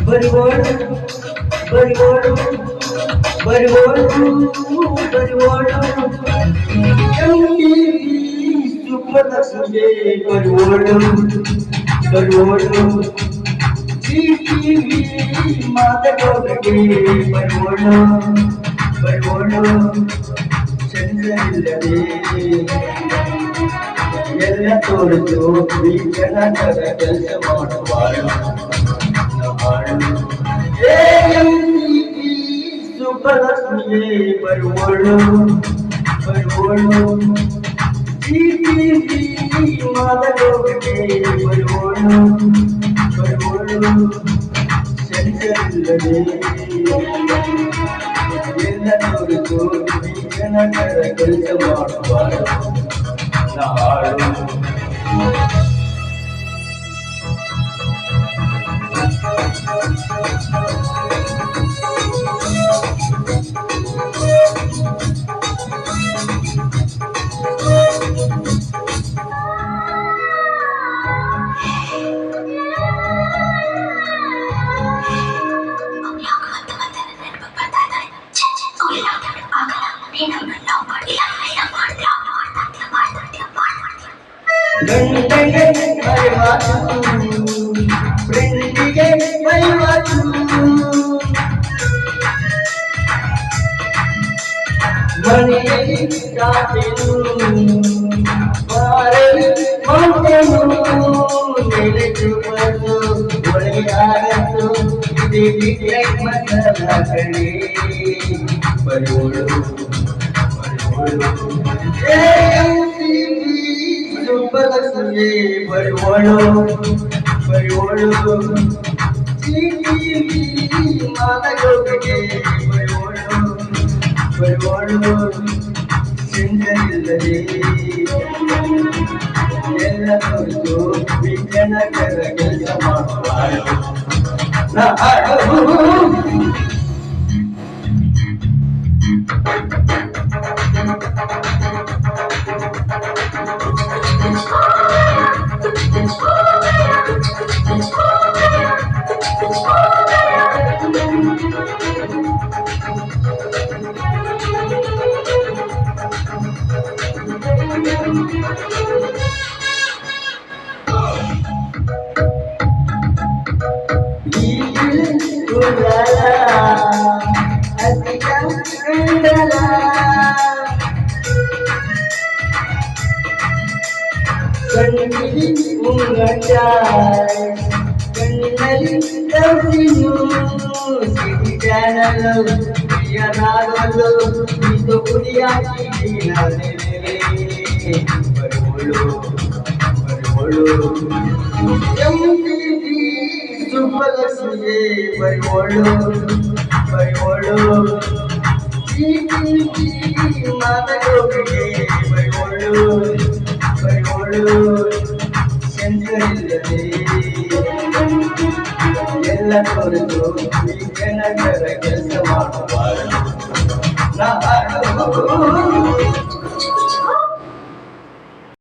ಬರಿಗೋಡು ಬರಿಗೋಡು ಬರಿಗೋಡು ಬರಿಗೋಡು ಸುಖಲಕ್ಷ್ಮಿ ಬರಿಗೋಡು ಬರಿಗೋಡು TV ಮಾತಗೋಗೆ ಬರಿಗೋಡು ಬರಿಗೋಡು ಚಂದ್ರನಿಲ್ಲದೆ ಎಲ್ಲ ತೋರಿತು ವೀಕ್ಷಣ ಕೆಲಸ ಮಾಡುವಾಳು ಸುಬ್ಬಲಕ್ಷ್ಮಿಯೇ ಬರುವಳು ಬರುವಳು ಮಾದಗೋಗೆ ಬರುವಳು ಬರುವಳು ಚಂದ್ರನಿಲ್ಲದೆ ಎಲ್ಲ ತೋರಿತು ವೀಕ್ಷಣ ಕೆಲಸ ಮಾಡುವಾಳು ನಾಳು ಗಂಟೆಗೆ ಮೈವಾಚು ಫ್ರೆಂಡಿಗೆ ಮೈವಾಚು ಮನೆಯಲ್ಲಿ ಕಾತೆನು ಬಾರಲಿ ಮೌತೆನು ನೆಲೆದು ಬಂದು ಒಳೆಯಾಗತ್ತು ಇದೇ ಮಕ್ಕಳ ಕಡೆ ಬರೋಳು ಸುಬ್ಬಲಕ್ಷ್ಮಿ ಬರುವಳು ಬರುವಳು ಮಾನಗೋಗೆ ಬರುವಳು ಬರುವಳು ಚಂದ್ರನಿಲ್ಲದೆ ಎಲ್ಲ ತೋರಿತು ವಿಜ್ಞಾನಕರ ಕೆಲಸ ಮಾಡುವಾಳು ಕಣ್ಣಲ್ಲಿ ಮುಂಗಚಾಯ್ ಕಣ್ಣಲ್ಲಿ ಕಸಿನು ಸಿಡಿಗಾನಲು ಪ್ರಿಯನಾಗಲು ಇದು ಪುರಿಯಾಗಿ ಬರುವಳು ಬರುವಳು ಸುಬ್ಬಲಕ್ಷ್ಮಿಯೇ ಬರುವಳು ಬರುವಳು ಮಾನಗೋಗೆ ಬರುವಳು ಬರುವಳು ಚಂದ್ರನಿಲ್ಲದೆ ಎಲ್ಲ ತೋರಿತು ವಿಜ್ಞಾನಕರ ಕೆಲಸ ಮಾಡುವಾಳು ನಾಡು